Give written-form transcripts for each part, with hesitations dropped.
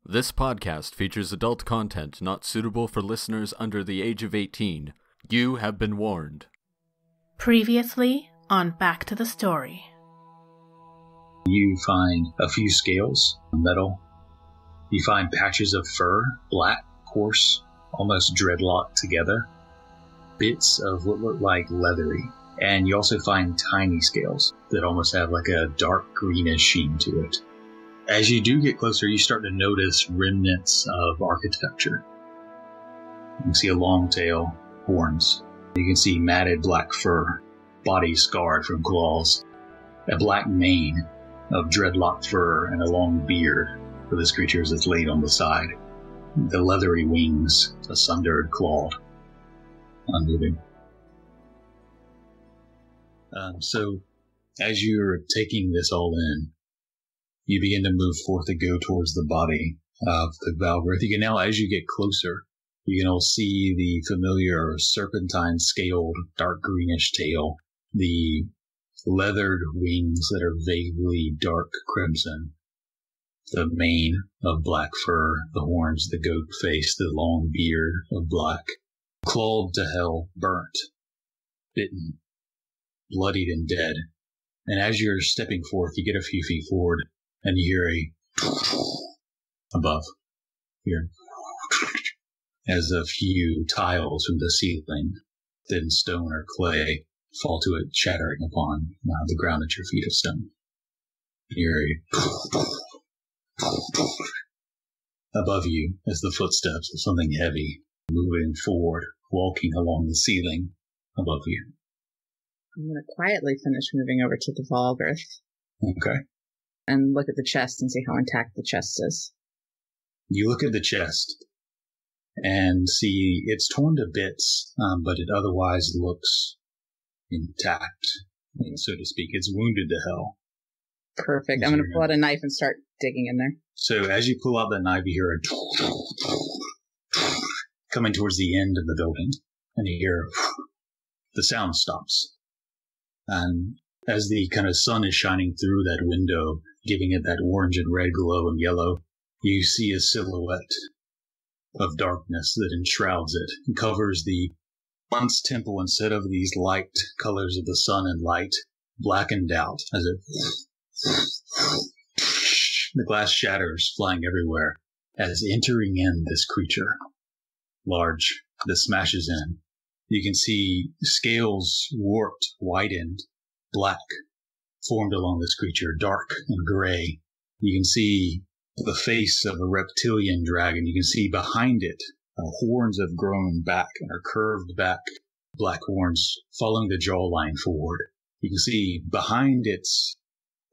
This podcast features adult content not suitable for listeners under the age of 18. You have been warned. Previously on Back to the Story. You find a few scales, metal. You find patches of fur, black, coarse, almost dreadlocked together. Bits of what look like leathery. And you also find tiny scales that almost have like a dark greenish sheen to it. As you do get closer, you start to notice remnants of architecture. You can see a long tail, horns. You can see matted black fur, body scarred from claws, a black mane of dreadlocked fur, and a long beard for this creature as it's laid on the side. The leathery wings, asunder, clawed, unmoving. So, as you're taking this all in, you begin to move forth to go towards the body of the Valgrith. You can now, as you get closer, you can all see the familiar serpentine scaled, dark greenish tail, the leathered wings that are vaguely dark crimson, the mane of black fur, the horns, the goat face, the long beard of black, clawed to hell, burnt, bitten, bloodied and dead. And as you're stepping forth, you get a few feet forward, and you hear a above here as a few tiles from the ceiling, thin stone or clay, fall to it, shattering upon the ground at your feet of stone. You hear above you as the footsteps of something heavy moving forward, walking along the ceiling above you. I'm going to quietly finish moving over to the Valgrith. Okay. And look at the chest and see how intact the chest is. You look at the chest and see it's torn to bits, but it otherwise looks intact, so to speak. It's wounded to hell. Perfect. I'm going to pull out a knife and start digging in there. So as you pull out that knife, you hear a coming towards the end of the building, and you hear the sound stops. And as the kind of sun is shining through that window, giving it that orange and red glow and yellow, you see a silhouette of darkness that enshrouds it and covers the once temple. Instead of these light colors of the sun and light, blackened out as it the glass shatters flying everywhere as entering in this creature, large, that smashes in. You can see scales warped, widened, black, formed along this creature, dark and gray. You can see the face of a reptilian dragon. You can see behind it, horns have grown back and are curved back, black horns following the jawline forward. You can see behind its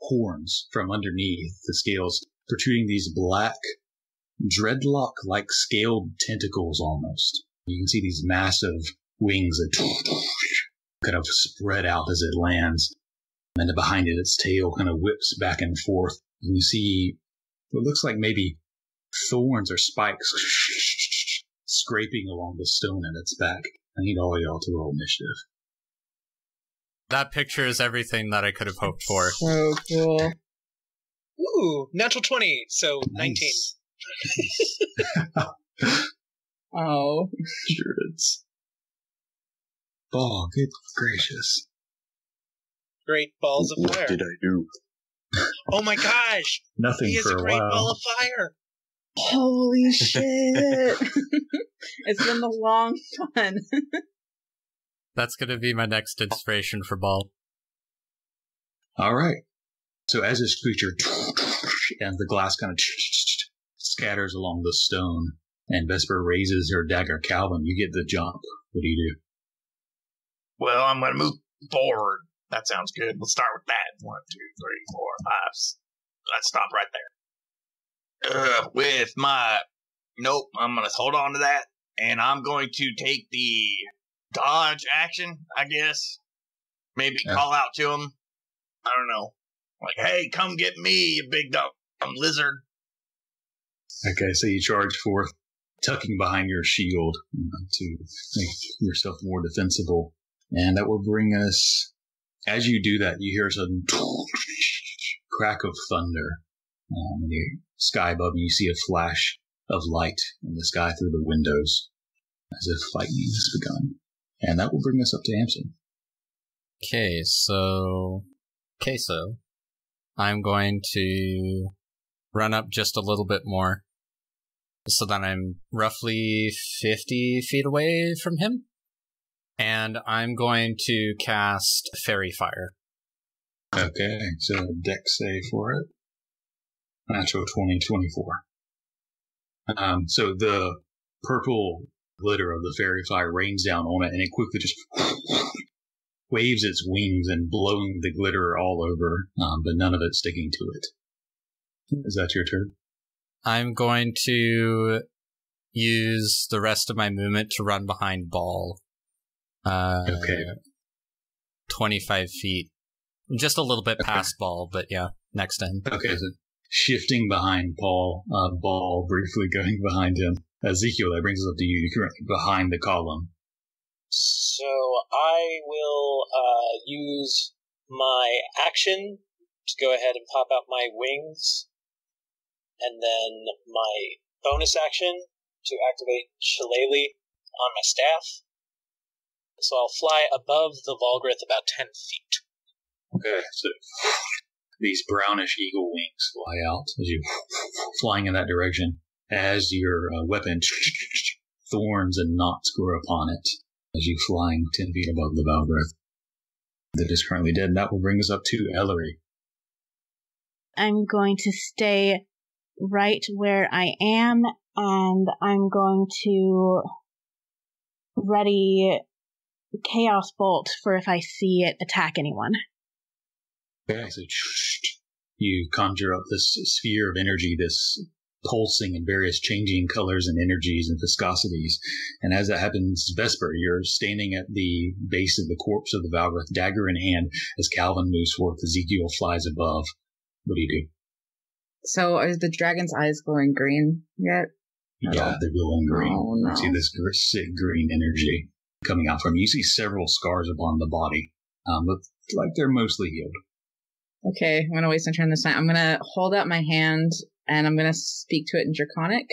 horns, from underneath the scales, protruding these black, dreadlock-like scaled tentacles almost. You can see these massive wings that kind of spread out as it lands. And then behind it, its tail kind of whips back and forth. And you see what looks like maybe thorns or spikes scraping along the stone at its back. I need all y'all to roll initiative. That picture is everything that I could have hoped for. So cool. Ooh, natural 20, so 19. Oh. Sure it's... Oh, good gracious. Great balls of fire. What did I do? Oh my gosh! Nothing He has for a a great while. ball of fire! Holy shit. It's been a long fun. That's going to be my next inspiration for Ball. All right. So as this creature and the glass kind of scatters along the stone, and Vesper raises her dagger, Calvin, you get the jump. What do you do? Well, I'm going to move forward. That sounds good. We'll start with that. 1, 2, 3, 4, 5. Let's stop right there. With my... Nope, I'm going to hold on to that. And I'm going to take the dodge action, I guess. Maybe call out to him. I don't know. Like, hey, come get me, you big dumb lizard. Okay, so you charge forth, tucking behind your shield to make yourself more defensible. And that will bring us... As you do that, you hear a sudden crack of thunder In the sky above you see a flash of light in the sky through the windows, as if lightning has begun. And that will bring us up to Amson. Okay, so I'm going to run up just a little bit more so that I'm roughly 50 feet away from him. And I'm going to cast Fairy Fire. Okay, so dex save for it. Natural 20, 24. So the purple glitter of the fairy fire rains down on it, and it quickly just waves its wings and blowing the glitter all over, but none of it sticking to it. Is that your turn? I'm going to use the rest of my movement to run behind Ball. Okay. 25 feet. Just a little bit past Ball, but yeah, next to him. Okay, so shifting behind Paul, Ball briefly going behind him. Ezekiel, that brings us up to you. You're currently behind the column. So I will use my action to go ahead and pop out my wings, and then my bonus action to activate Shillelagh on my staff. So I'll fly above the Valgrith about 10 feet. Okay, so these brownish eagle wings fly out as you flying in that direction. As your weapon, thorns and knots grow upon it as you flying 10 feet above the Valgrith that is currently dead. And that will bring us up to Ellery. I'm going to stay right where I am, and I'm going to ready Chaos Bolt for if I see it attack anyone. Okay, so you conjure up this sphere of energy, this pulsing in various changing colors and energies and viscosities. And as that happens, Vesper, you're standing at the base of the corpse of the Valgrith, dagger in hand, as Calvin moves forth. Ezekiel flies above. What do you do? So are the dragon's eyes glowing green yet? Yeah, they're glowing green. Oh, no. You see this sick green energy coming out from you. You see several scars upon the body, but like they're mostly healed. Okay, I'm going to waste my turn this time. I'm going to hold out my hand, and I'm going to speak to it in Draconic,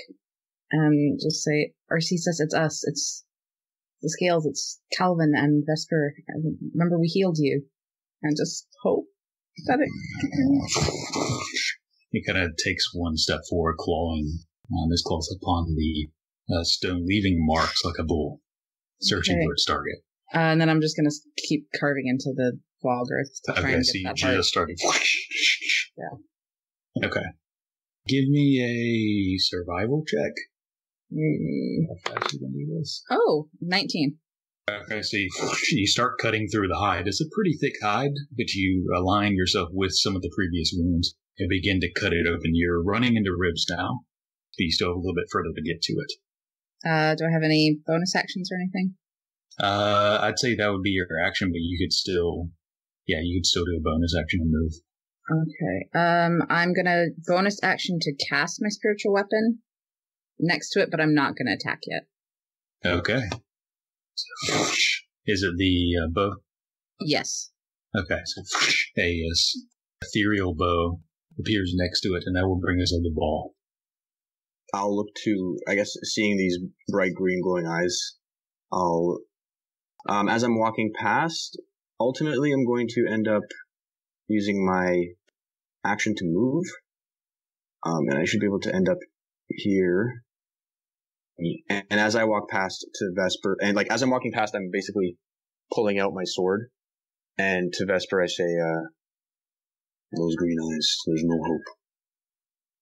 and just say, Orsissus, it's us. It's the Scales. It's Calvin and Vesper. Remember, we healed you. And just hope that it... He kind of takes one step forward, clawing his claws upon the stone, leaving marks like a bull, searching for its target. And then I'm just going to keep carving into the Valgrith to try and so get you that just part. started. Yeah. Okay. Give me a survival check. How fast are you going to do this? Oh, 19. Okay, so you start cutting through the hide. It's a pretty thick hide, but you align yourself with some of the previous wounds and begin to cut it open. You're running into ribs now, but you still have a little bit further to get to it. Do I have any bonus actions or anything? I'd say that would be your action, but you could still do a bonus action and move. Okay. I'm gonna bonus action to cast my spiritual weapon next to it, but I'm not gonna attack yet. Okay. Is it the bow? Yes. Okay, so a ethereal bow appears next to it, and that will bring us on the ball. I'll look to, I guess, seeing these bright green glowing eyes, I'll, as I'm walking past, ultimately I'm going to end up using my action to move, and I should be able to end up here. And as I walk past to Vesper, and like as I'm walking past, I'm basically pulling out my sword, and to Vesper I say, those green eyes, there's no hope.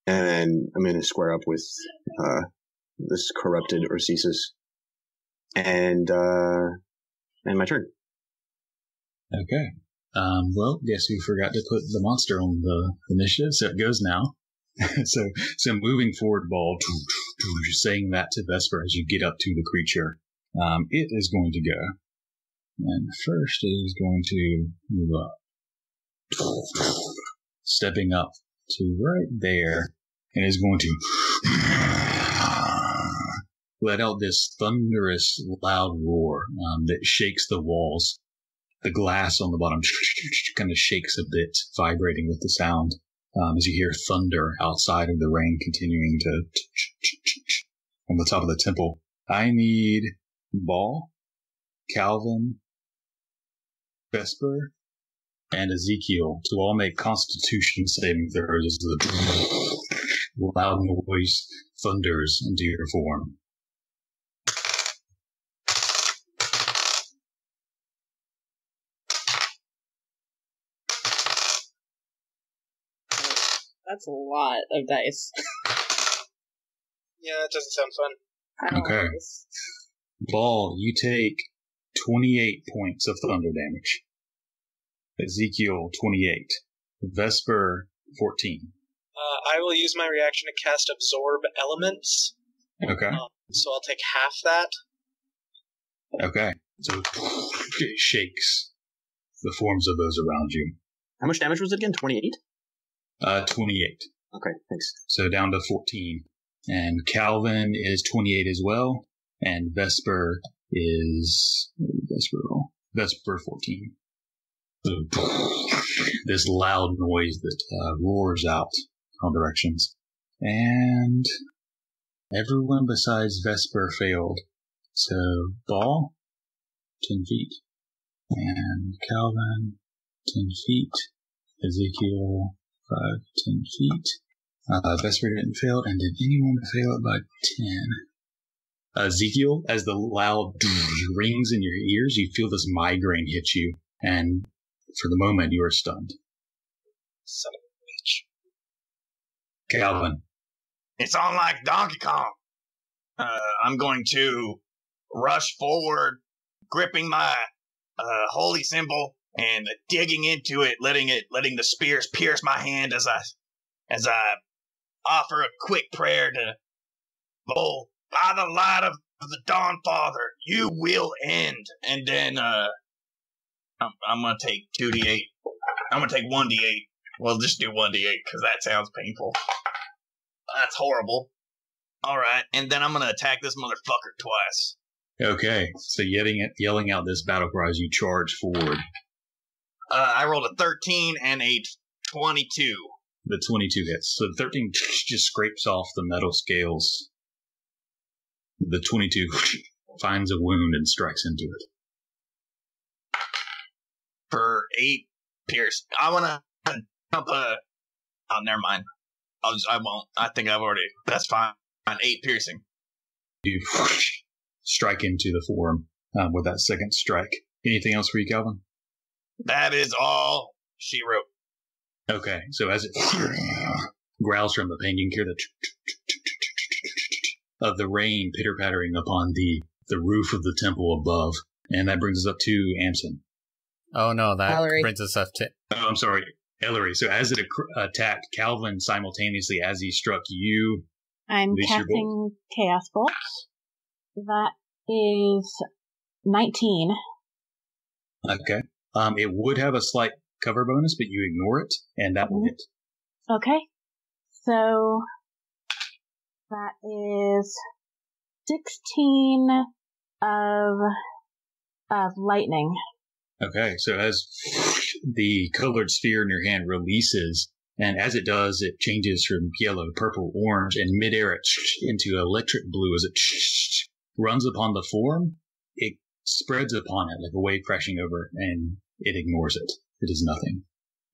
And then I'm going to square up with this corrupted Orsissus, and my turn. Okay. Well, guess we forgot to put the monster on the initiative, so it goes now. so moving forward, Ball, saying that to Vesper as you get up to the creature. It is going to go. And first it is going to move up. Stepping up to right there, and is going to let out this thunderous, loud roar that shakes the walls. The glass on the bottom kind of shakes a bit, vibrating with the sound as you hear thunder outside of the rain continuing to on the top of the temple. I need Ball, Calvin, Vesper, and Ezekiel to all make Constitution saving throws as the loud noise thunders into your form. That's a lot of dice. Yeah, it doesn't sound fun. Okay. Ball, you take 28 points of thunder damage. Ezekiel, 28. Vesper, 14. I will use my reaction to cast Absorb Elements. Okay. So I'll take half that. Okay. So it shakes the forms of those around you. How much damage was it again? 28? 28. Okay, thanks. So down to 14. And Calvin is 28 as well. And Vesper is... Vesper 14. So, this loud noise that roars out in all directions. And everyone besides Vesper failed. So Ball, 10 feet. And Calvin, 10 feet. Ezekiel, 5, 10 feet. Vesper didn't fail, and did anyone fail it by 10? Ezekiel, as the loud rings in your ears, you feel this migraine hit you, and for the moment you are stunned. Son of a bitch. Calvin. It's on like Donkey Kong. I'm going to rush forward, gripping my holy symbol and digging into it, letting the spears pierce my hand as I offer a quick prayer to Bull. By the light of the Dawn Father, you will end. And then I'm gonna take 2d8. I'm gonna take 1d8. Well, just do 1d8 because that sounds painful. That's horrible. All right, and then I'm gonna attack this motherfucker twice. Okay, so yelling out this battle cry as you charge forward. I rolled a 13 and a 22. The 22 hits. So the 13 just scrapes off the metal scales. The 22 finds a wound and strikes into it. For 8 pierce. I want to jump oh, never mind. I won't. I think I've already. That's fine. 8 piercing. You strike into the form with that second strike. Anything else for you, Calvin? That is all she wrote. Okay, so as it growls from the pain, you can hear the of the rain pitter-pattering upon the roof of the temple above. And that brings us up to Amson. Oh no, that Ellery. brings us up to... Oh, I'm sorry, Ellery. So as it attacked Calvin simultaneously as he struck you... I'm casting Chaos Bolt. That is 19. Okay. It would have a slight cover bonus, but you ignore it, and that will hit. Okay. So that is 16 of lightning. Okay, so as the colored sphere in your hand releases, and as it does, it changes from yellow, purple, orange, and midair it into electric blue as it runs upon the form. It spreads upon it like a wave crashing over, and it ignores it. It is nothing.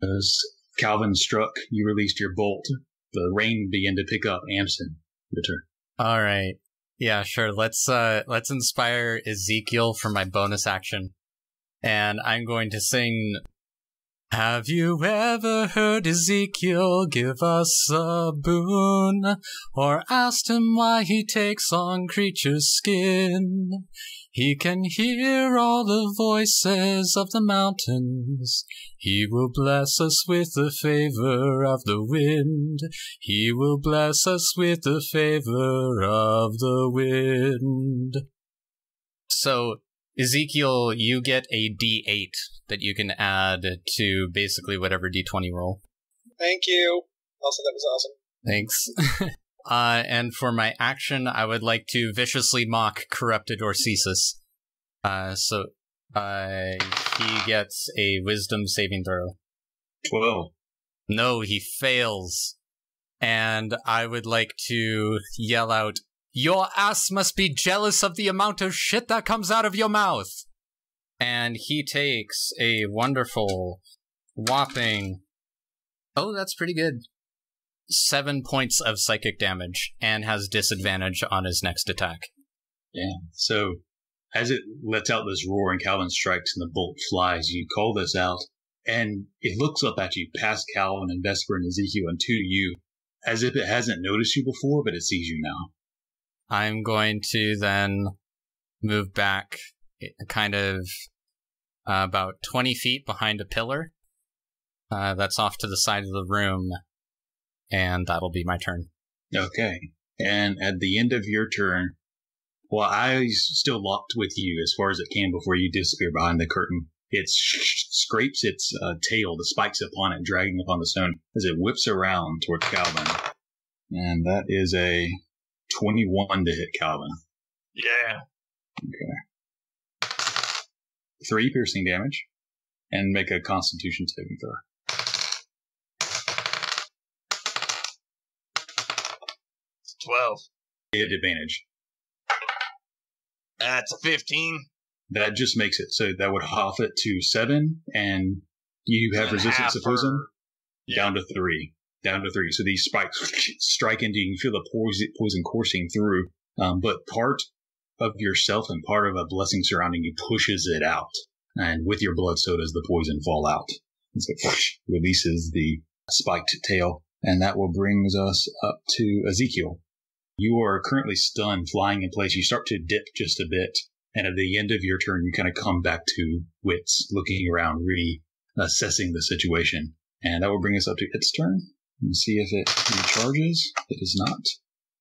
As Calvin struck, you released your bolt. The rain began to pick up. Amson, your turn. All right. Yeah, sure. Let's inspire Ezekiel for my bonus action. And I'm going to sing, have you ever heard Ezekiel give us a boon, or asked him why he takes on creatures' skin? He can hear all the voices of the mountains. He will bless us with the favor of the wind. He will bless us with the favor of the wind. So, Ezekiel, you get a D8 that you can add to basically whatever D20 roll. Thank you. Also, that was awesome. Thanks. And for my action, I would like to viciously mock corrupted Orsissus. So he gets a wisdom saving throw. 12. No, he fails. And I would like to yell out, "Your ass must be jealous of the amount of shit that comes out of your mouth." And he takes a wonderful, whopping... Oh, that's pretty good. 7 points of psychic damage, and has disadvantage on his next attack. Yeah. So, as it lets out this roar and Calvin strikes and the bolt flies, you call this out, and it looks up at you, past Calvin and Vesper and Ezekiel, and to you, as if it hasn't noticed you before, but it sees you now. I'm going to then move back kind of about 20 feet behind a pillar. That's off to the side of the room, and that'll be my turn. Okay. And at the end of your turn, while eyes still locked with you as far as it can before you disappear behind the curtain, it scrapes its tail, the spikes upon it, dragging upon the stone as it whips around towards Calvin. And that is a 21 to hit Calvin. Yeah. Okay. 3 piercing damage. And make a Constitution saving throw. 12. You hit advantage. That's a 15. That just makes it. So that would half it to 7, and you have resistance to poison down to 3. Down to 3. So these spikes strike into you. You feel the poison coursing through, but part of yourself and part of a blessing surrounding you pushes it out. And with your blood, so does the poison fall out. And so releases the spiked tail. And that will bring us up to Ezekiel. You are currently stunned, flying in place. You start to dip just a bit. And at the end of your turn, you kind of come back to wits, looking around, really assessing the situation. And that will bring us up to its turn. And see if it recharges. It is not.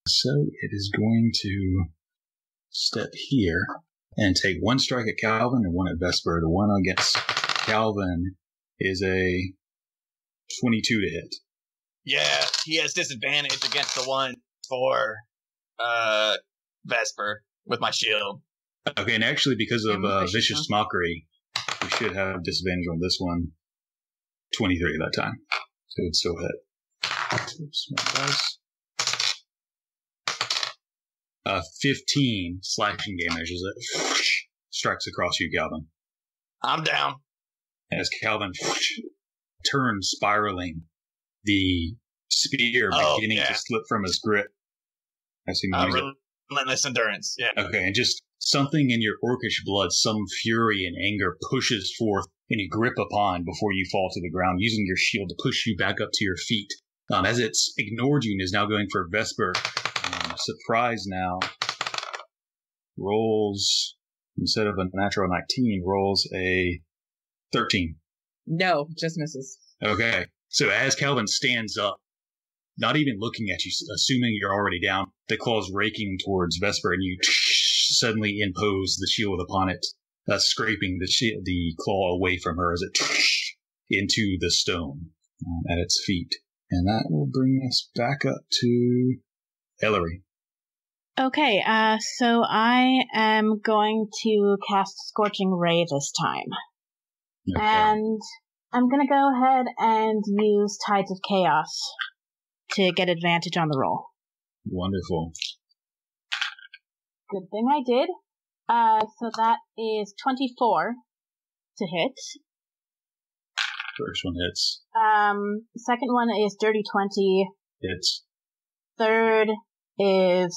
So it is going to step here and take 1 strike at Calvin and 1 at Vesper. The one against Calvin is a 22 to hit. Yeah, he has disadvantage against the one for Vesper with my shield. Okay, and actually because of Vicious Mockery, we should have disadvantage on this one. 23 that time. So it'd still hit. 15 slashing damage as it strikes across you, Calvin. I'm down. As Calvin turns spiraling, the spear beginning to slip from his grip. Relentless endurance, yeah. Okay, and just something in your orcish blood, some fury and anger pushes forth and you grip upon before you fall to the ground, using your shield to push you back up to your feet. As it's ignored you and is now going for Vesper. Surprise now. Rolls, instead of a natural 19, rolls a 13. No, just misses. Okay. So as Calvin stands up, not even looking at you, assuming you're already down, the claws raking towards Vesper, and you suddenly impose the shield upon it, scraping the claw away from her as it into the stone at its feet. And that will bring us back up to Ellery. Okay, so I am going to cast Scorching Ray this time. Okay. And I'm going to go ahead and use Tides of Chaos to get advantage on the roll. Wonderful. Good thing I did. So that is 24 to hit. First one hits. Second one is Dirty 20. Hits. Third is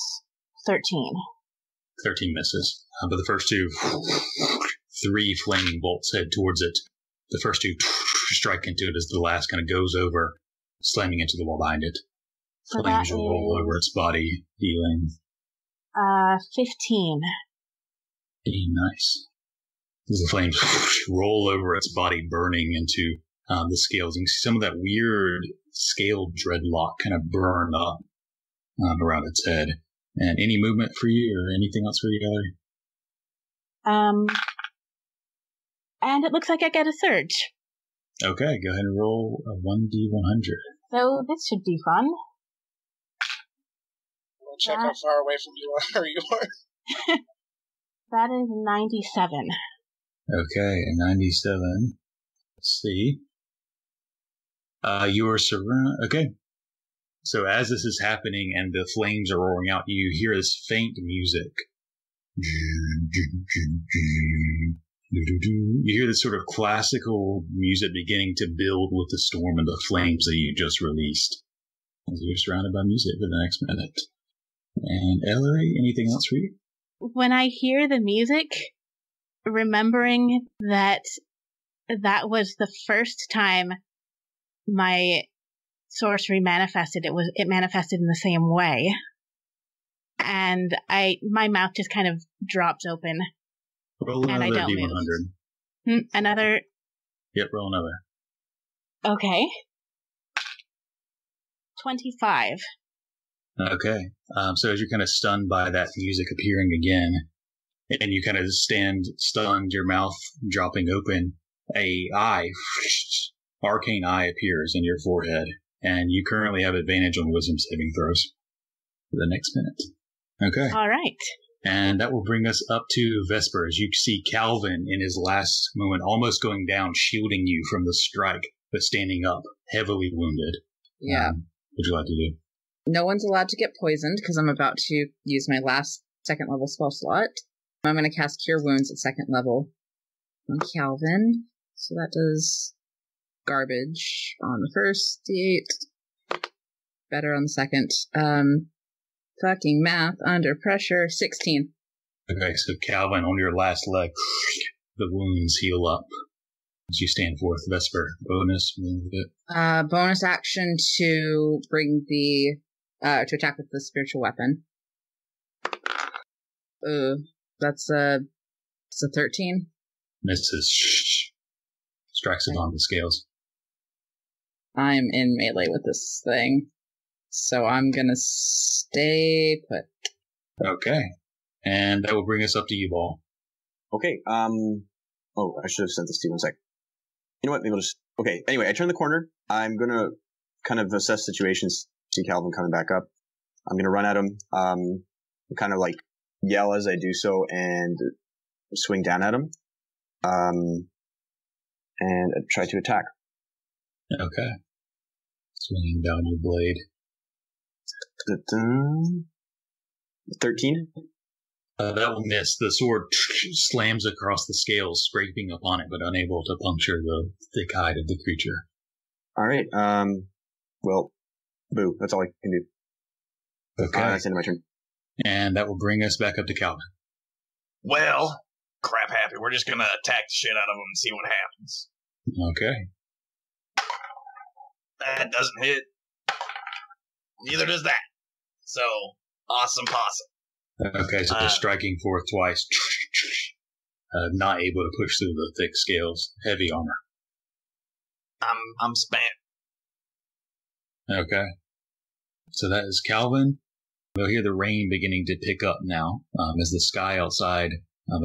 13. 13 misses. But the first 2, 3 flaming bolts head towards it. The first 2 strike into it as the last kind of goes over, slamming into the wall behind it. So flames will roll over its body, healing. 15. Nice. As the flames roll over its body, burning into the scales. You can see some of that weird scaled dreadlock kind of burn up around its head. And any movement for you or anything else for you, Ellery? And it looks like I get a surge. Okay, go ahead and roll a 1d100. So this should be fun. We'll check how far away from you are. That is 97. Okay, a 97. Let's see. You are surrounded. Okay. So as this is happening and the flames are roaring out, you hear this faint music. You hear this sort of classical music beginning to build with the storm and the flames that you just released. You're surrounded by music for the next minute. And Ellery, anything else for you? When I hear the music, remembering that was the first time my sorcery manifested, it manifested in the same way. And my mouth just kind of drops open. Roll another and I don't D100. move. Another? Yep, roll another. Okay. 25. Okay. So as you're kind of stunned by that music appearing again, and you kind of stand stunned, your mouth dropping open, arcane eye appears in your forehead, and you currently have advantage on wisdom saving throws for the next minute. Okay. All right. And that will bring us up to Vesper, as you see Calvin in his last moment almost going down, shielding you from the strike, but standing up, heavily wounded. Yeah. What would you like to do? No one's allowed to get poisoned because I'm about to use my last second level spell slot. I'm going to cast Cure Wounds at second level on Calvin. So that does garbage on the first D8. Better on the second. Fucking math under pressure. 16. Okay, so Calvin, on your last leg, the wounds heal up. As you stand forth, Vesper, bonus move it. Bonus action to bring the, to attack with the spiritual weapon. That's it's a 13. Misses. Strikes upon the scales. I'm in melee with this thing, so I'm gonna stay put. Okay. And that will bring us up to you, Ball. Okay, oh, I should have sent this to you in a sec. You know what, maybe I'll just, okay, anyway, I turn the corner. I'm gonna kind of assess situations, see Calvin coming back up. I'm gonna run at him, kind of like yell as I do so and swing down at him, and try to attack. Okay. Swinging down your blade. 13? That will miss. The sword slams across the scales, scraping upon it, but unable to puncture the thick hide of the creature. All right. Well, boo. That's all I can do. Okay. That's the end of my turn. And that will bring us back up to Calvin. Well, crap happy. We're just gonna attack the shit out of them and see what happens. Okay. That doesn't hit. Neither does that. So, awesome possum. Okay, so they're striking forth twice. Not able to push through the thick scales. Heavy armor. I'm spent. Okay. So that is Calvin. We'll hear the rain beginning to pick up now, as the sky outside,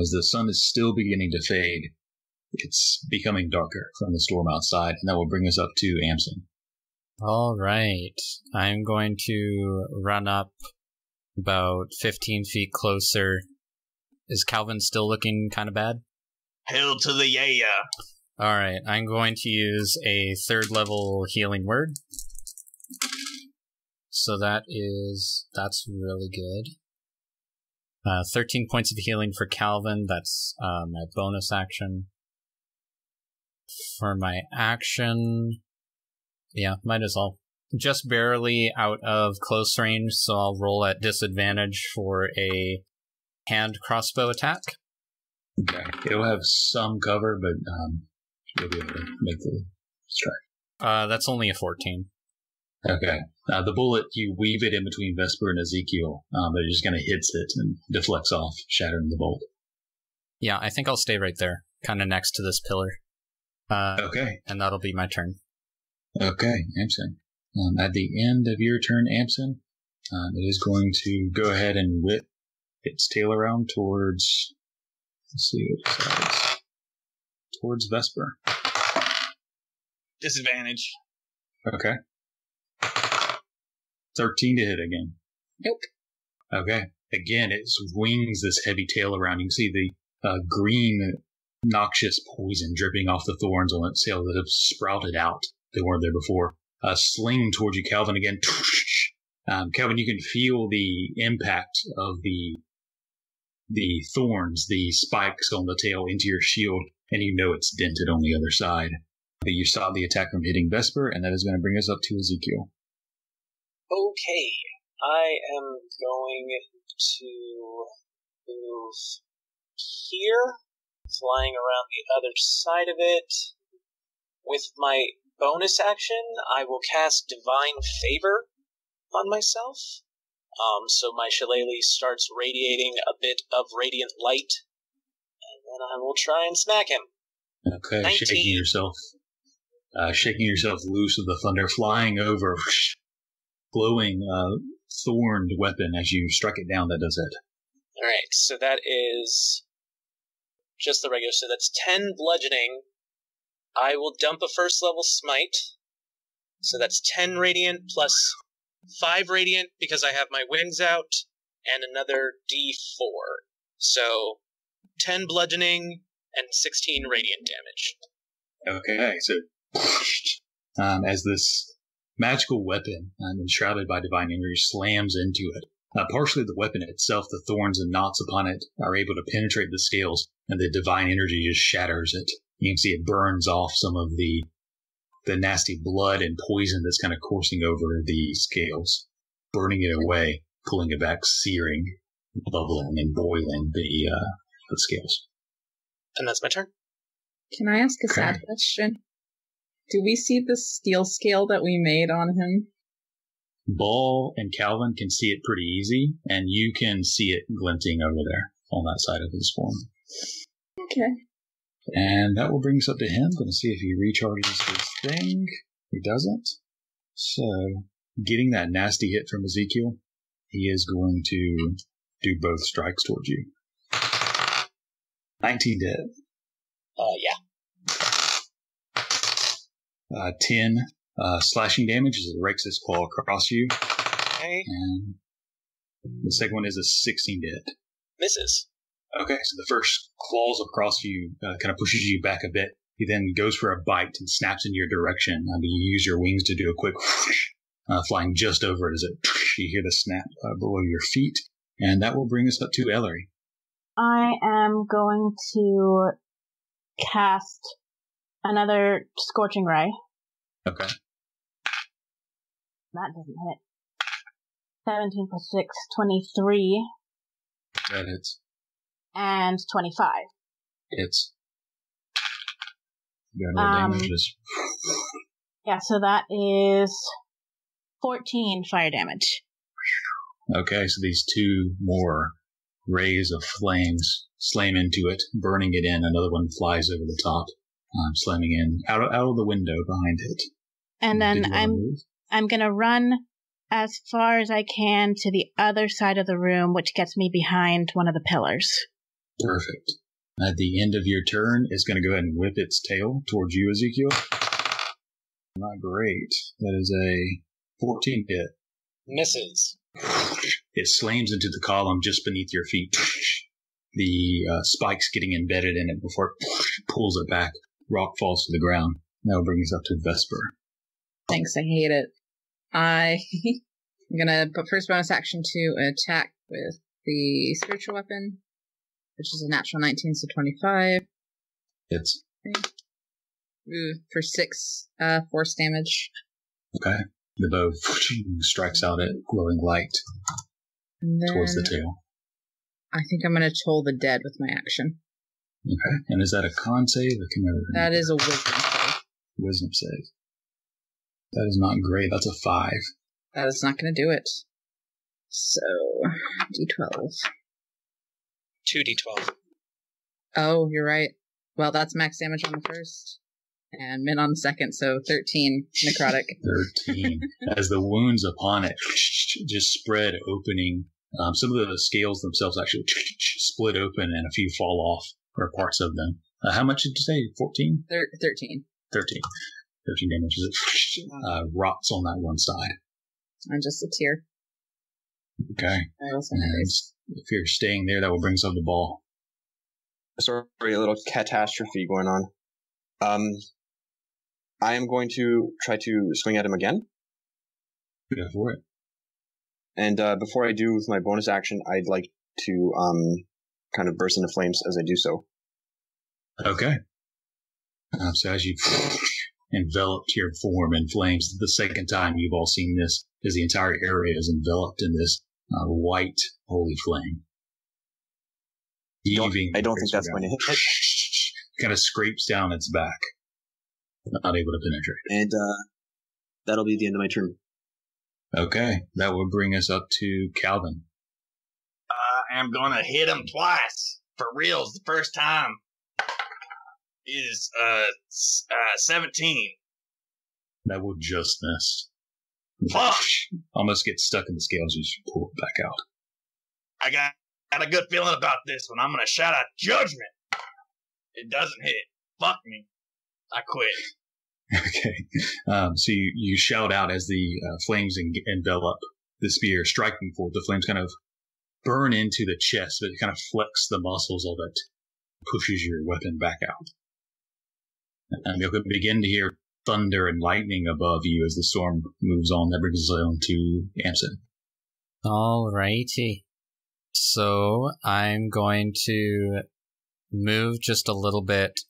as the sun is still beginning to fade. It's becoming darker from the storm outside, and that will bring us up to Amson. All right. I'm going to run up about 15 feet closer. Is Calvin still looking kind of bad? Hell to the yeah. All right. I'm going to use a 3rd level healing word. So that's really good. 13 points of healing for Calvin. That's my bonus action. For my action, yeah, might as well. Just barely out of close range, so I'll roll at disadvantage for a hand crossbow attack. Okay. It'll have some cover, but you'll be able to make the strike. That's only a 14. Okay. The bullet, you weave it in between Vesper and Ezekiel, but it just kind of hits it and deflects off, shattering the bolt. Yeah, I think I'll stay right there, kind of next to this pillar. Okay. And that'll be my turn. Okay, Amson. At the end of your turn, Amson, it is going to go ahead and whip its tail around towards, let's see what it says, towards Vesper. Disadvantage. Okay. 13 to hit again. Nope. Okay. Again, it wings this heavy tail around. You can see the green, noxious poison dripping off the thorns on its tail that have sprouted out They weren't there before. Sling towards you, Calvin, again. Calvin, you can feel the impact of the thorns, the spikes on the tail into your shield, and you know it's dented on the other side. But you stop the attack from hitting Vesper, and that is going to bring us up to Ezekiel. Okay, I am going to move here, flying around the other side of it. With my bonus action, I will cast Divine Favor on myself. So my shillelagh starts radiating a bit of radiant light, and then I will try and smack him. Okay, 19. shaking yourself loose of the thunder, flying over, glowing, thorned weapon as you strike it down. That does it. All right, so that is just the regular. So that's 10 bludgeoning. I will dump a first level smite. So that's 10 radiant plus 5 radiant because I have my wings out, and another d4. So 10 bludgeoning and 16 radiant damage. Okay, so as this magical weapon, enshrouded by divine energy, slams into it, partially the weapon itself, the thorns and knots upon it, are able to penetrate the scales, and the divine energy just shatters it. You can see it burns off some of the nasty blood and poison that's kind of coursing over the scales, burning it away, pulling it back, searing, bubbling, and boiling the scales. And that's my turn. Can I ask a sad question? Do we see the steel scale that we made on him? Ball and Calvin can see it pretty easy, and you can see it glinting over there on that side of his form. Okay. And that will bring us up to him. Going to see if he recharges his thing. He doesn't. So, getting that nasty hit from Ezekiel, he is going to do both strikes towards you. 19 dead. Yeah. 10 slashing damage as it rakes his claw across you. Okay. And the second one is a 16 dead. Misses. Okay, so the first claws across you, kind of pushes you back a bit. He then goes for a bite and snaps in your direction. You use your wings to do a quick whoosh, flying just over it as it you hear the snap below your feet. And that will bring us up to Ellery. I am going to cast another Scorching Ray. Okay. That doesn't hit. 17 plus 6, 23. That hits. And 25. Hits. You got no damage. Yeah, so that is 14 fire damage. Okay, so these two more rays of flames slam into it, burning it in. Another one flies over the top, slamming in out of the window behind it. And then I'm gonna run as far as I can to the other side of the room, which gets me behind one of the pillars. Perfect. At the end of your turn, it's going to go ahead and whip its tail towards you, Ezekiel. Not great. That is a 14 hit. Misses. It slams into the column just beneath your feet. The spikes getting embedded in it before it pulls it back. Rock falls to the ground. Now brings us up to Vesper. Thanks, I hate it. I'm gonna put first bonus action to attack with the spiritual weapon, which is a natural 19, so 25. Hits. For 6 force damage. Okay. The bow strikes out at glowing light towards the tail. I think I'm going to toll the dead with my action. Okay. And is that a con save? That is a wisdom save. Wisdom save. That is not great. That's a 5. That is not going to do it. So, D12. 2d12. Oh, you're right. Well, that's max damage on the first. And min on the second, so 13 necrotic. 13. As the wounds upon it just spread, opening. Some of the scales themselves actually split open and a few fall off, or parts of them. How much did you say? 14? 13. 13 damage as it rots on that one side. I'm just a tear. Okay. And if you're staying there, that will bring us up the ball. Sorry, a little catastrophe going on. I am going to try to swing at him again. Go for it. And before I do with my bonus action, I'd like to kind of burst into flames as I do so. Okay. So as you enveloped your form in flames, the second time you've all seen this, as the entire area is enveloped in this white holy flame. I don't think that's going to hit it. Kind of scrapes down its back. Not able to penetrate. And that'll be the end of my turn. Okay, that will bring us up to Calvin. I am gonna hit him twice. For reals, the first time is 17. That will just miss. Fuck! Almost get stuck in the scales as you pull it back out. I got a good feeling about this one. I'm gonna shout out judgment. It doesn't hit. Fuck me. I quit. Okay. So you shout out as the flames envelop the spear, striking forward. The flames kind of burn into the chest, but it kind of flex the muscles of it, pushes your weapon back out. And you'll begin to hear thunder and lightning above you as the storm moves on. That brings us on to Amson. Alrighty. So I'm going to move just a little bit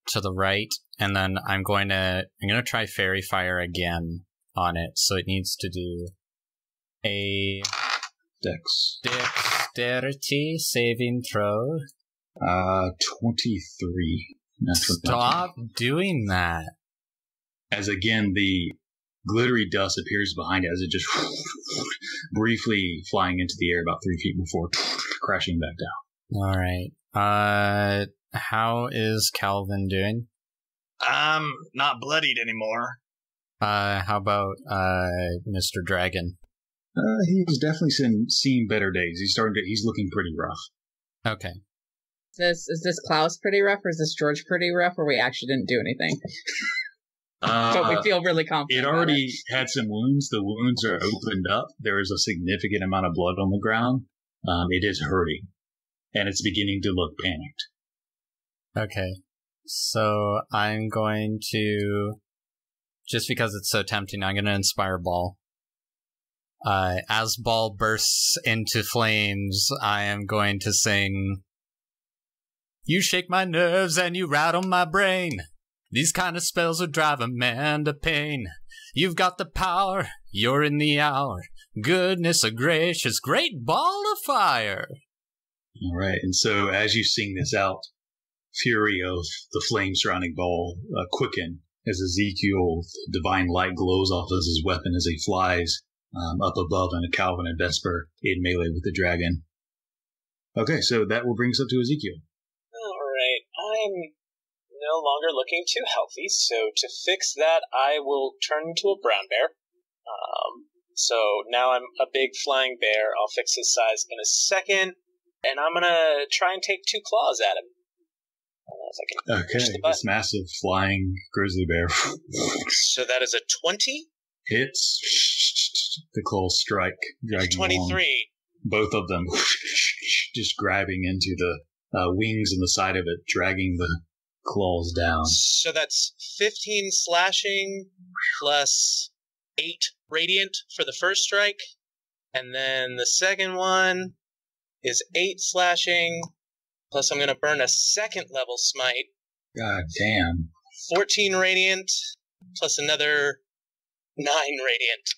to the right, and then I'm going to try Fairy Fire again on it. So it needs to do a Dexterity saving throw. 23. Stop doing that. As again, the glittery dust appears behind it as it just briefly flying into the air about 3 feet before crashing back down. All right. How is Calvin doing? I'm not bloodied anymore. How about Mr. Dragon? He's definitely seen better days. He's looking pretty rough. Okay. Is this Klouse pretty rough, or is this George pretty rough, or we actually didn't do anything? But we feel really confident. It already had some wounds. The wounds are opened up. There is a significant amount of blood on the ground. It is hurting, and it's beginning to look panicked. Okay. So I'm going to, just because it's so tempting, I'm going to inspire Ball. As Ball bursts into flames, I am going to sing, "You shake my nerves and you rattle my brain. These kind of spells will drive a man to pain. You've got the power, you're in the hour. Goodness gracious, great ball of fire." All right, and so as you sing this out, fury of the flame surrounding Ball quicken as Ezekiel, the divine light glows off of his weapon as he flies up above on Calvin and Vesper in melee with the dragon. Okay, so that will bring us up to Ezekiel. Alright, I'm no longer looking too healthy, so to fix that, I will turn into a brown bear. So now I'm a big flying bear. I'll fix his size in a second, and I'm gonna try and take 2 claws at him. Okay, this massive flying grizzly bear. So that is a 20. Hits. The claws strike. 23. Along. Both of them just grabbing into the wings and the side of it, dragging the claws down. So that's 15 slashing plus 8 radiant for the first strike. And then the second one is 8 slashing. Plus I'm going to burn a second level smite. God damn. 14 radiant plus another 9 radiant.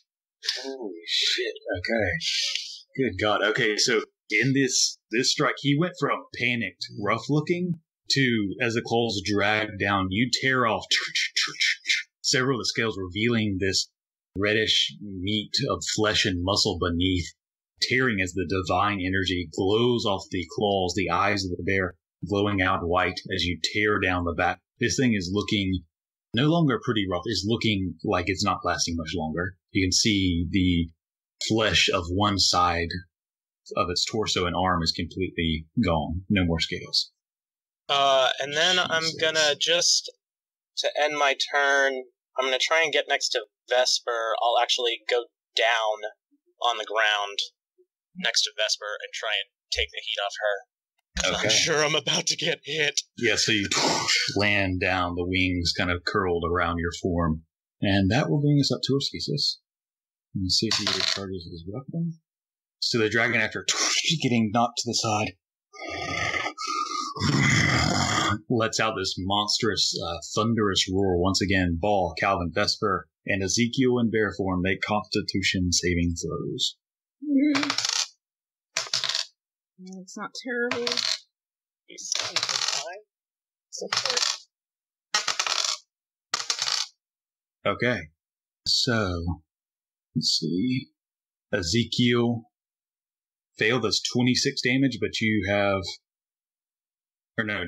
Holy shit. Okay. Good God. Okay, so in this strike, he went from panicked, rough looking to, as the claws drag down, you tear off several of the scales, revealing this reddish meat of flesh and muscle beneath, tearing as the divine energy glows off the claws, the eyes of the bear glowing out white as you tear down the back. This thing is looking no longer pretty rough. It's looking like it's not lasting much longer. You can see the flesh of one side of its torso and arm is completely gone. No more scales. And then I'm gonna to end my turn, I'm gonna try and get next to Vesper. I'll actually go down on the ground next to Vesper and try and take the heat off her. I'm sure I'm about to get hit. Yeah, so you land down, the wings kind of curled around your form. And that will bring us up to Orsissus. Let's see if he recharges his weapon. So the dragon, after getting knocked to the side, lets out this monstrous, thunderous roar. Once again, Ball, Calvin, Vesper, and Ezekiel in bear form make Constitution saving throws. It's not terrible. Okay. So, let's see. Ezekiel failed. That's 26 damage, but you have... Or no,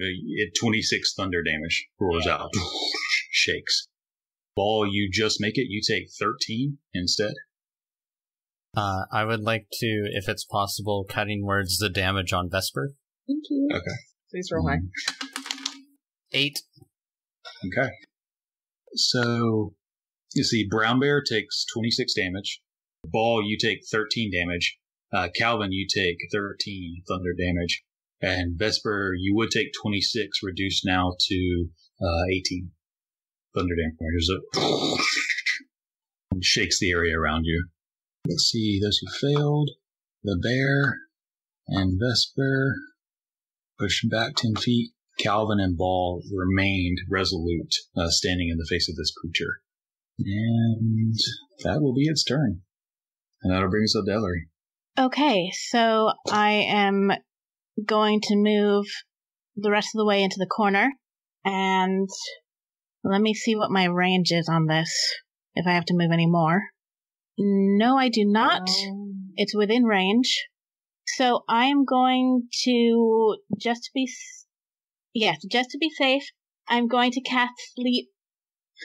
26 thunder damage. Roars out. Shakes. Ball, you just make it. You take 13 instead. I would like to, if it's possible, cutting words the damage on Vesper. Thank you. Okay. Please roll high. 8. Okay. So, you see, Brown Bear takes 26 damage. Ball, you take 13 damage. Calvin, you take 13 thunder damage. And Vesper, you would take 26, reduced now to 18 thunder damage. It shakes the area around you. Let's see, those who failed. The bear and Vesper pushed back 10 feet. Calvin and Ball remained resolute, standing in the face of this creature. And that will be its turn. And that'll bring us up to Ellery. Okay, so I am going to move the rest of the way into the corner. And let me see what my range is on this, if I have to move any more. No, I do not. It's within range. So I am going to, just to be safe, I'm going to cast Sleep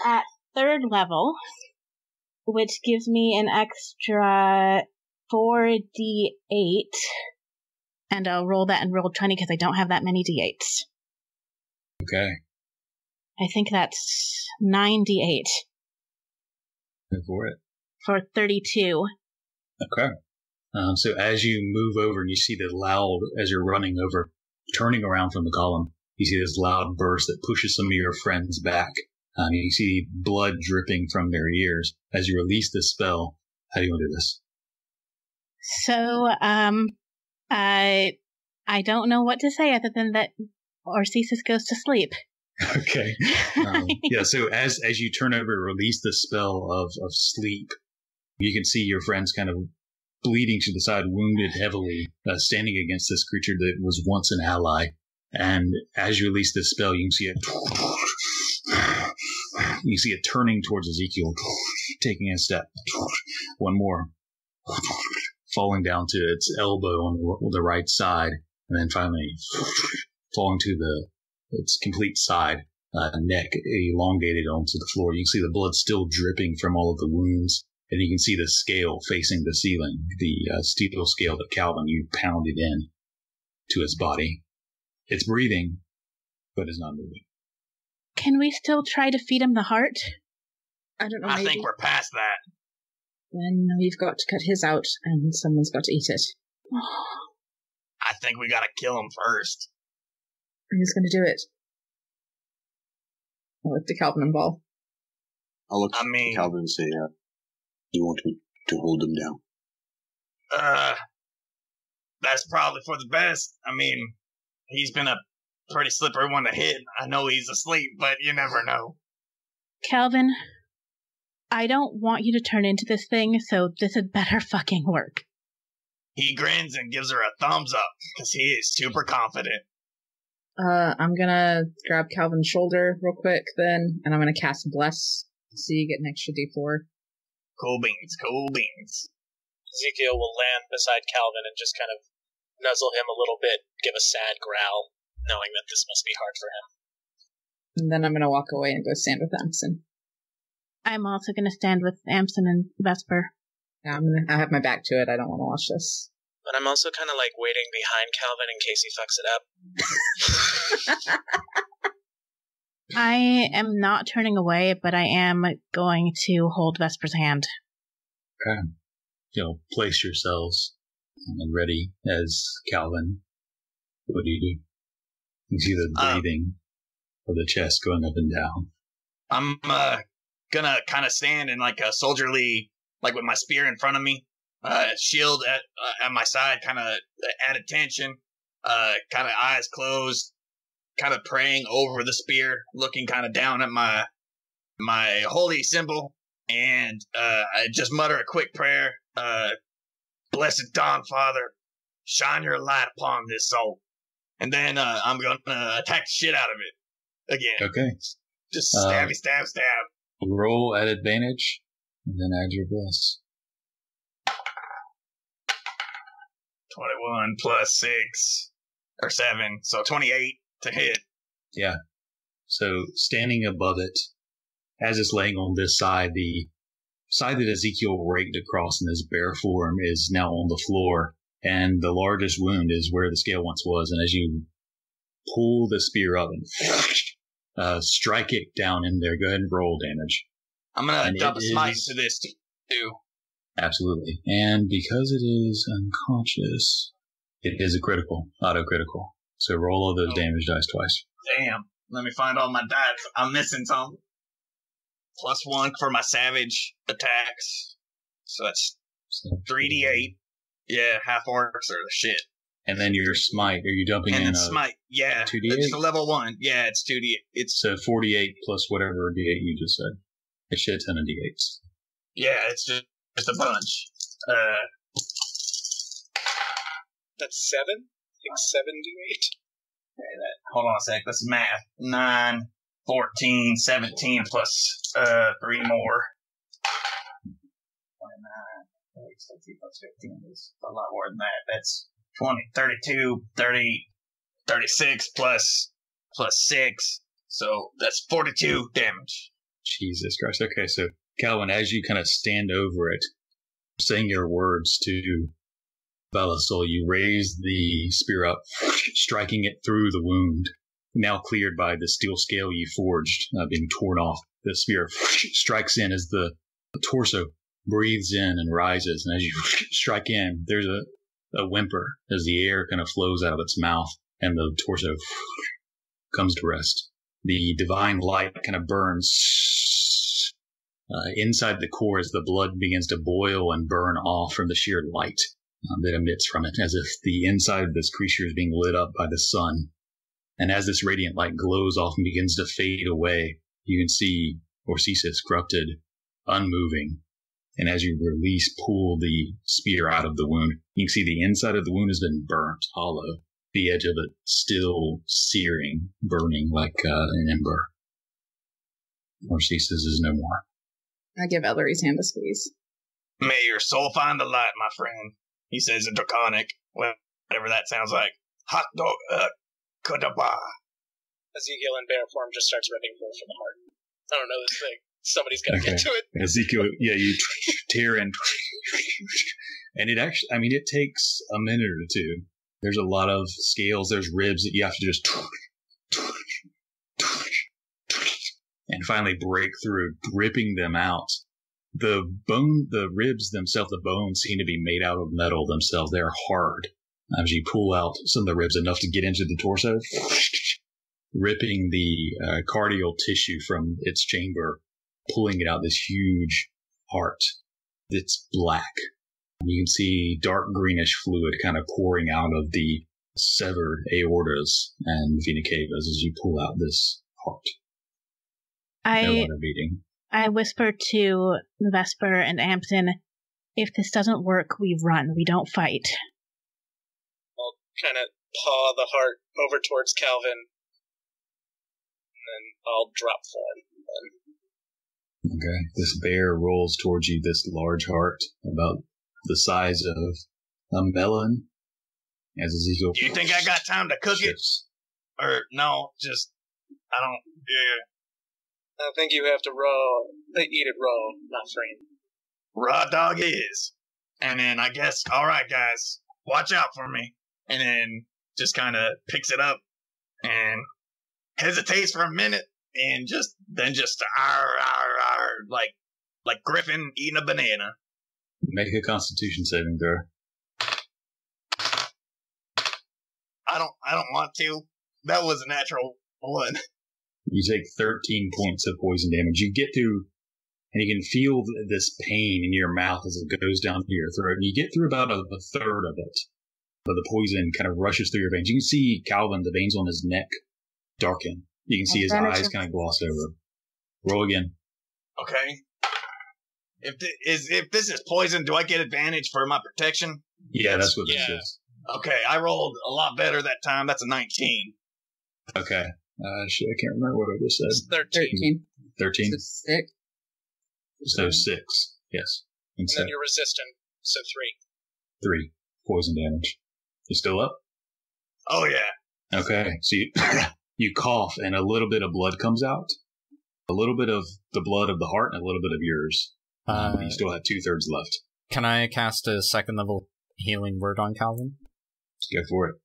at 3rd level, which gives me an extra 4d8. And I'll roll that and roll 20 because I don't have that many d8s. Okay. I think that's 9d8. Go for it. For 32. Okay. So as you move over and you see the loud, as you're running over, turning around from the column, you see this loud burst that pushes some of your friends back. You see blood dripping from their ears. As you release this spell, how do you want to do this? So, I don't know what to say other than that Orsissus goes to sleep. Okay. Yeah, so as you turn over and release the spell of sleep, you can see your friends kind of bleeding to the side, wounded heavily, standing against this creature that was once an ally. And as you release this spell, you can see it turning towards Ezekiel, taking a step, one more, falling down to its elbow on the right side, and then finally falling to its complete side, neck elongated onto the floor. You can see the blood still dripping from all of the wounds, and you can see the scale facing the ceiling, the steel scale that Calvin, you pounded in to its body. It's breathing, but it's not moving. Can we still try to feed him the heart? I don't know. I maybe. think we're past that. Then we've got to cut his out, and someone's got to eat it. I think we gotta kill him first. Who's going to do it? I'll look to Calvin and Ball. I'll look to Calvin and say, you want me to hold him down? That's probably for the best. I mean, he's been a pretty slippery one to hit. I know he's asleep, but you never know. Calvin, I don't want you to turn into this thing, so this had better fucking work. He grins and gives her a thumbs up, because he is super confident. I'm gonna grab Calvin's shoulder real quick then, and I'm gonna cast Bless, so you get an extra d4. Cool beans, cool beans. Ezekiel will land beside Calvin and just kind of nuzzle him a little bit, give a sad growl, knowing that this must be hard for him. And then I'm gonna walk away and go stand with Amson. I'm also going to stand with Amson and Vesper. Yeah, I have my back to it. I don't want to watch this. But I'm also kind of like waiting behind Calvin in case he fucks it up. I am not turning away, but I am going to hold Vesper's hand. Okay. Place yourselves and ready as Calvin What do? You see the breathing of the chest going up and down. I'm gonna kind of stand in like a soldierly, like with my spear in front of me, shield at my side, kind of at attention, kind of eyes closed, kind of praying over the spear, looking kind of down at my holy symbol, and I just mutter a quick prayer. Blessed dawn, Father, shine your light upon this soul. And then I'm going to attack the shit out of it again. Okay. Just stabby, stab. Roll at advantage, and then add your bless. 21 plus 6, or 7, so 28 to hit. Yeah. So standing above it, as it's laying on this side, the side that Ezekiel raked across in his bare form is now on the floor, and the largest wound is where the scale once was. And as you pull the spear up and strike it down in there, go ahead and roll damage. I'm going to dump a smite to this too. Absolutely. And because it is unconscious, it is a critical, auto-critical. So roll all those damage dice twice. Damn. Let me find all my dice. I'm missing some. +1 for my savage attacks. So that's 3d8. Yeah, half orcs are the shit. And then your smite, are you dumping in smite, yeah. 2d8? It's a level 1. Yeah, it's 2d8. It's so 48 plus whatever d8 you just said. A shit ton of d8s. Yeah, it's just a bunch. That's 7? I think 7d8. Okay, hold on a sec. That's math. 9, 14, 17 plus 3 more. 29, 16 plus 15 is a lot more than that. That's 20, 32, 30, 36 plus 6. So that's 42 damage. Jesus Christ. Okay, so Calvin, as you kind of stand over it, saying your words to Balasol, you raise the spear up, striking it through the wound, now cleared by the steel scale you forged, being torn off. The spear strikes in as the torso breathes in and rises, and as you strike in, there's a whimper as the air kind of flows out of its mouth, and the torso comes to rest. The divine light kind of burns inside the core as the blood begins to boil and burn off from the sheer light that emits from it, as if the inside of this creature is being lit up by the sun. And as this radiant light glows off and begins to fade away, you can see Orsissus corrupted, unmoving. And as you pull the spear out of the wound, you can see the inside of the wound has been burnt hollow, the edge of it still searing, burning like an ember. Orsissus is no more. I give Ellery's hand a squeeze. May your soul find the light, my friend. He says in Draconic, whatever that sounds like. Hot dog, Kodaba. Ezekiel in bear form just starts ripping holes from the heart. I don't know this thing. Somebody's got to get to it. Ezekiel, yeah, you tear in. And it actually, it takes a minute or two. There's a lot of scales, there's ribs that you have to just and finally break through, ripping them out. The ribs themselves, the bones seem to be made out of metal themselves. They're hard. As you pull out some of the ribs enough to get into the torso, ripping the cardial tissue from its chamber, pulling it out, this huge heart that's black. You can see dark greenish fluid kind of pouring out of the severed aortas and vena cavas as you pull out this heart. I whisper to Vesper and Ampton, if this doesn't work, we run. We don't fight. I'll kind of paw the heart over towards Calvin, and then I'll drop form. Okay. This bear rolls towards you, this large heart, about the size of a melon. As Ezekiel, do you think I got time to cook it? Or no, just, I don't, yeah. I think you have to eat it raw, not framed. Raw dog is. And then I guess, all right, guys, watch out for me. And then just kind of picks it up and hesitates for a minute and just like Griffin eating a banana. Make a Constitution saving throw. I don't want to. That was a natural one. You take 13 points of poison damage. You get through, and you can feel this pain in your mouth as it goes down to your throat. And you get through about a third of it, but the poison kind of rushes through your veins. You can see Calvin, the veins on his neck darken. You can see his eyes kind of gloss over. Roll again. Okay. If this is poison, do I get advantage for my protection? Yeah, that's what this is. Okay, I rolled a lot better that time. That's a 19. Okay. Shit, I can't remember what I just said. It's 13. 13? So 6. So 6. Yes. And then you're resistant, so 3. 3 poison damage. You still up? Oh, yeah. Okay. So you cough, and a little bit of blood comes out. A little bit of the blood of the heart, and a little bit of yours. You still have 2/3 left. Can I cast a second level healing word on Calvin? Go for it.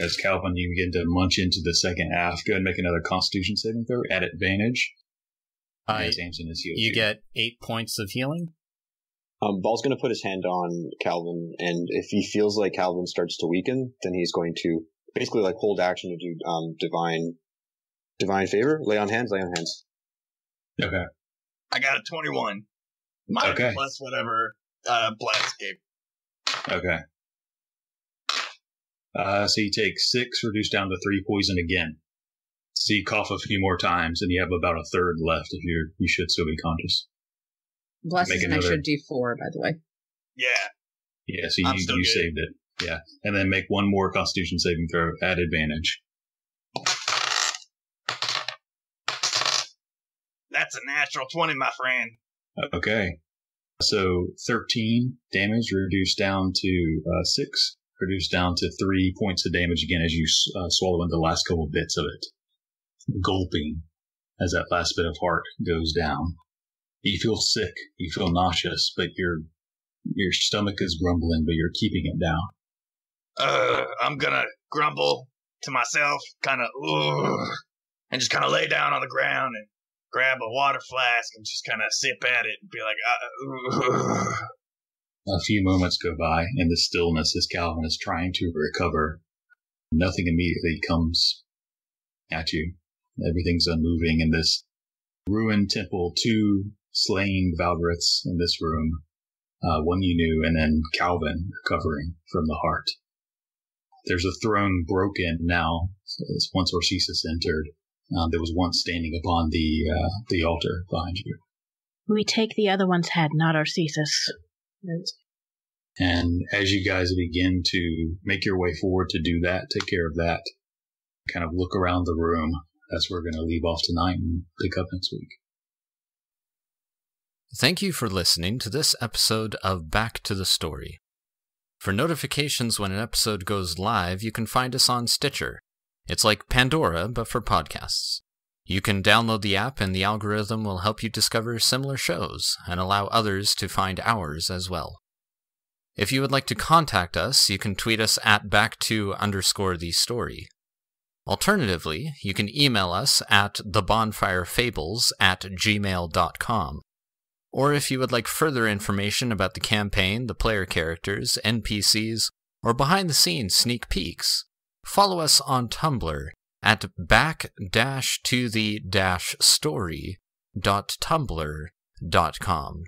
As Calvin, you begin to munch into the second half. Go ahead and make another Constitution saving throw at advantage. You get 8 points of healing. Ball's going to put his hand on Calvin, and if he feels like Calvin starts to weaken, then he's going to basically like hold action to do divine favor. Lay on hands. Okay. I got a 21. Minus plus whatever Blast gave. Okay. So you take 6, reduced down to 3 poison again. So you cough a few more times, and you have about a third left if you should still be conscious. Bless is an extra D4, by the way. Yeah. Yeah, so you saved it. Yeah. And then make one more Constitution saving throw at advantage. That's a natural 20, my friend. Okay. So 13 damage reduced down to 6, reduced down to 3 points of damage again as you swallow in the last couple bits of it. Gulping as that last bit of heart goes down. You feel sick, you feel nauseous, but your stomach is grumbling, but you're keeping it down. I'm gonna grumble to myself, kind of, and just kind of lay down on the ground and grab a water flask and just kind of sip at it and be like, A few moments go by in the stillness as Calvin is trying to recover. Nothing immediately comes at you. Everything's unmoving in this ruined temple. 2 slain Valgriths in this room. One you knew, and then Calvin recovering from the heart. There's a throne broken now. It's once Orsissus entered. There was once standing upon the altar behind you. We take the other one's head, not Orsissus. And as you guys begin to make your way forward to do that, take care of that, kind of look around the room, that's where we're going to leave off tonight and pick up next week. Thank you for listening to this episode of Back to the Story. For notifications when an episode goes live, you can find us on Stitcher. It's like Pandora, but for podcasts. You can download the app and the algorithm will help you discover similar shows and allow others to find ours as well. If you would like to contact us, you can tweet us at back2_the_story. Alternatively, you can email us at thebonfirefables@gmail.com. Or if you would like further information about the campaign, the player characters, NPCs, or behind-the-scenes sneak peeks, follow us on Tumblr at back-to-the-story.tumblr.com.